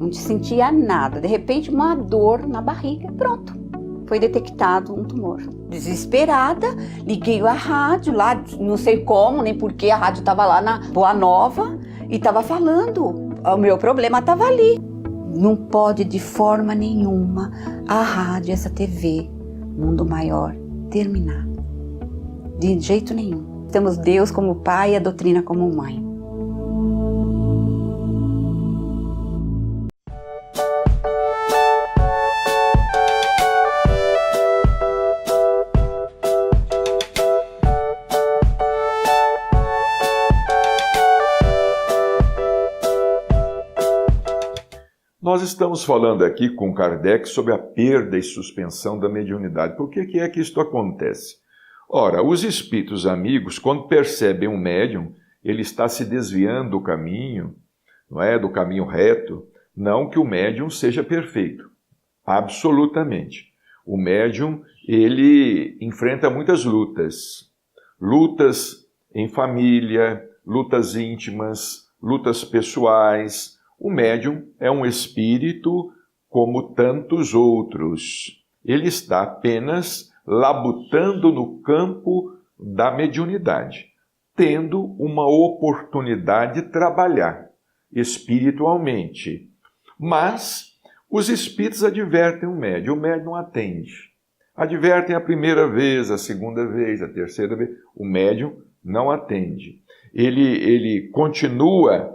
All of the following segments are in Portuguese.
não sentia nada. De repente, uma dor na barriga, pronto. Foi detectado um tumor. Desesperada, liguei a rádio lá, não sei como, nem porquê, a rádio estava lá na Boa Nova e estava falando. O meu problema estava ali. Não pode de forma nenhuma a rádio, essa TV, Mundo Maior, terminar. De jeito nenhum. Temos Deus como pai e a doutrina como mãe. Nós estamos falando aqui com Kardec sobre a perda e suspensão da mediunidade. Por que é que isto acontece? Ora, os espíritos amigos, quando percebem um médium, ele está se desviando do caminho, não é? Do caminho reto. Não que o médium seja perfeito, absolutamente. O médium, ele enfrenta muitas lutas. Lutas em família, lutas íntimas, lutas pessoais. O médium é um espírito como tantos outros. Ele está apenas labutando no campo da mediunidade, tendo uma oportunidade de trabalhar espiritualmente. Mas os espíritos advertem o médium não atende. Advertem a primeira vez, a segunda vez, a terceira vez. O médium não atende. Ele continua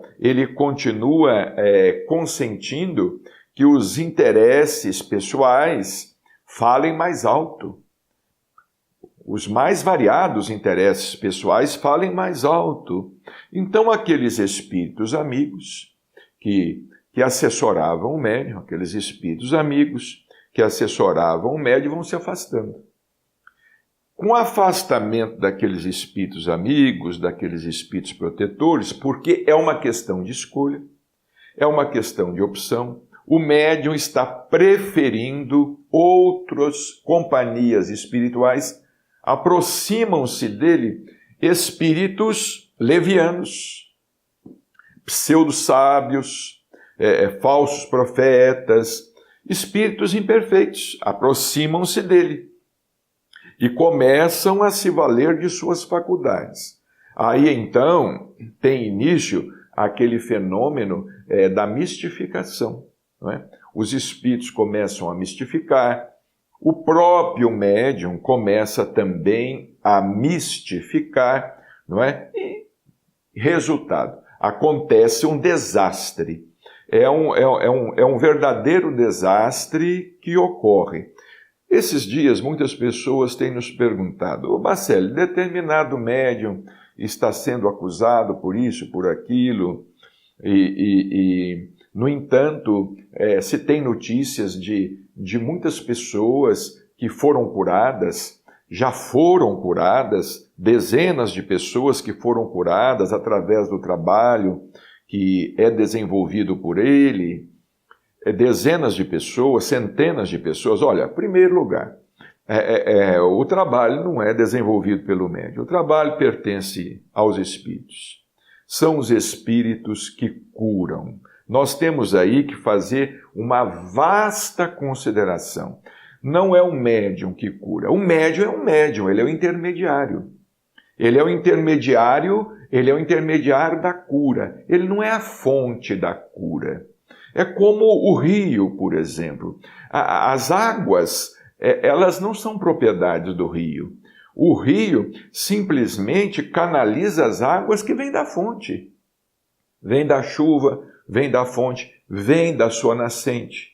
consentindo que os interesses pessoais falem mais alto. Os mais variados interesses pessoais falem mais alto. Então, aqueles espíritos amigos que assessoravam o médium, aqueles espíritos amigos que assessoravam o médium vão se afastando. Com o afastamento daqueles espíritos amigos, daqueles espíritos protetores, porque é uma questão de escolha, é uma questão de opção, o médium está preferindo outras companhias espirituais, aproximam-se dele espíritos levianos, pseudo-sábios, falsos profetas, espíritos imperfeitos, aproximam-se dele e começam a se valer de suas faculdades. Aí, então, tem início aquele fenômeno da mistificação. Não é? Os espíritos começam a mistificar, o próprio médium começa também a mistificar, não é? E, resultado, acontece um desastre. É um verdadeiro desastre que ocorre. Esses dias, muitas pessoas têm nos perguntado: Bacelli, determinado médium está sendo acusado por isso, por aquilo, no entanto, se tem notícias de muitas pessoas que foram curadas, já foram curadas, dezenas de pessoas que foram curadas através do trabalho que é desenvolvido por ele, dezenas de pessoas, centenas de pessoas. Olha, em primeiro lugar, o trabalho não é desenvolvido pelo médium, o trabalho pertence aos espíritos. São os espíritos que curam. Nós temos aí que fazer uma vasta consideração. Não é o médium que cura. O médium é um médium, ele é o intermediário. Ele é o intermediário da cura. Ele não é a fonte da cura. É como o rio, por exemplo. As águas, elas não são propriedades do rio. O rio simplesmente canaliza as águas que vêm da fonte. Vem da chuva, vem da fonte, vem da sua nascente.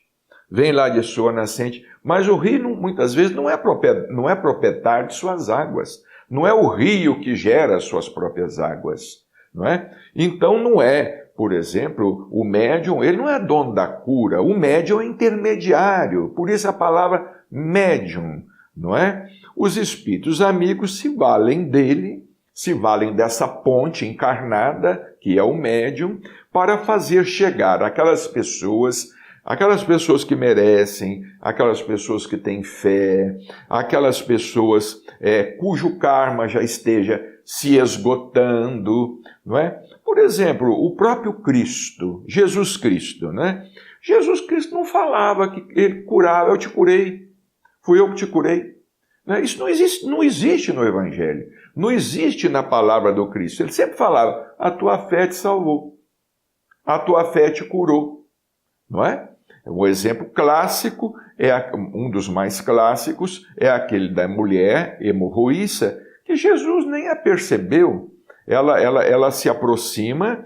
Vem lá de sua nascente. Mas o rio, muitas vezes, não é proprietário de suas águas. Não é o rio que gera as suas próprias águas. Não é? Então, não é, por exemplo, o médium, ele não é dono da cura. O médium é intermediário. Por isso a palavra médium, não é? Os espíritos amigos se valem dele, se valem dessa ponte encarnada, que é o médium, para fazer chegar aquelas pessoas que merecem, aquelas pessoas que têm fé, aquelas pessoas cujo karma já esteja se esgotando, não é? Por exemplo, o próprio Cristo, Jesus Cristo, né? Jesus Cristo não falava que ele curava, eu te curei, fui eu que te curei. Isso não existe no Evangelho, não existe na palavra do Cristo. Ele sempre falava, a tua fé te salvou, a tua fé te curou, não é? Um exemplo clássico, um dos mais clássicos, é aquele da mulher hemorroíça, que Jesus nem a percebeu. Ela se aproxima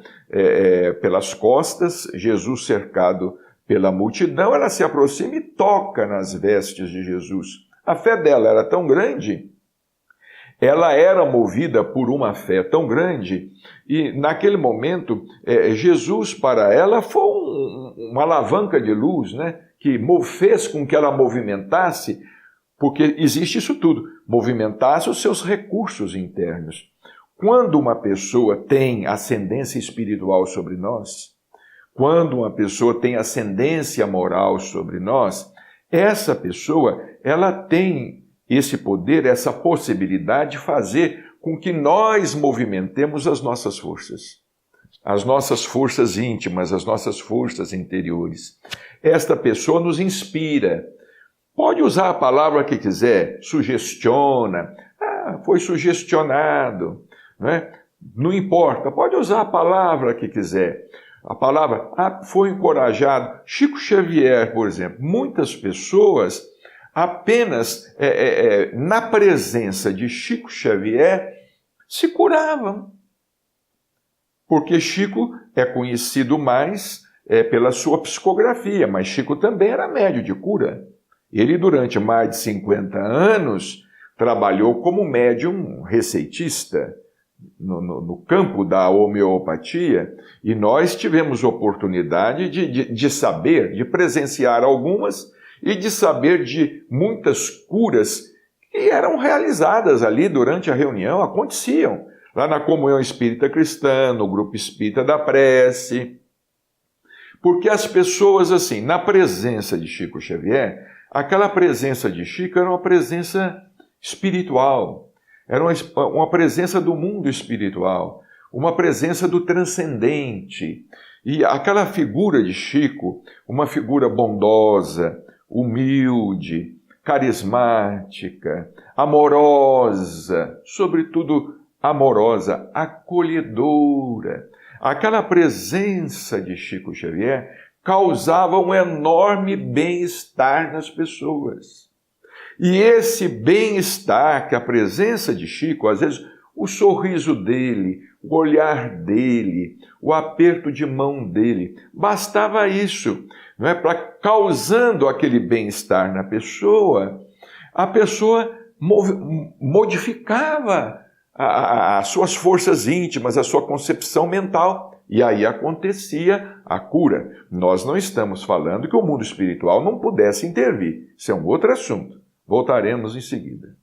pelas costas, Jesus cercado pela multidão, ela se aproxima e toca nas vestes de Jesus. A fé dela era tão grande, ela era movida por uma fé tão grande, e naquele momento, Jesus para ela foi uma alavanca de luz, né, que fez com que ela movimentasse, porque existe isso tudo, movimentasse os seus recursos internos. Quando uma pessoa tem ascendência espiritual sobre nós, quando uma pessoa tem ascendência moral sobre nós, essa pessoa, ela tem esse poder, essa possibilidade de fazer com que nós movimentemos as nossas forças íntimas, as nossas forças interiores. Esta pessoa nos inspira. Pode usar a palavra que quiser, sugestiona, foi sugestionado, né? Não importa, pode usar a palavra que quiser. A palavra, foi encorajado. Chico Xavier, por exemplo, muitas pessoas apenas na presença de Chico Xavier se curavam. Porque Chico é conhecido mais pela sua psicografia, mas Chico também era médium de cura. Ele, durante mais de 50 anos, trabalhou como médium receitista no campo da homeopatia, e nós tivemos oportunidade de saber, de presenciar algumas, e de saber de muitas curas que eram realizadas ali durante a reunião, aconteciam, lá na Comunhão Espírita Cristã, no Grupo Espírita da Prece. Porque as pessoas, assim, na presença de Chico Xavier, aquela presença de Chico era uma presença espiritual, era uma presença do mundo espiritual, uma presença do transcendente. E aquela figura de Chico, uma figura bondosa, humilde, carismática, amorosa, sobretudo amorosa, acolhedora. Aquela presença de Chico Xavier causava um enorme bem-estar nas pessoas. E esse bem-estar que a presença de Chico, às vezes o sorriso dele, o olhar dele, o aperto de mão dele, bastava isso, não é? Para causando aquele bem-estar na pessoa, a pessoa modificava as suas forças íntimas, a sua concepção mental, e aí acontecia a cura. Nós não estamos falando que o mundo espiritual não pudesse intervir, isso é um outro assunto. Voltaremos em seguida.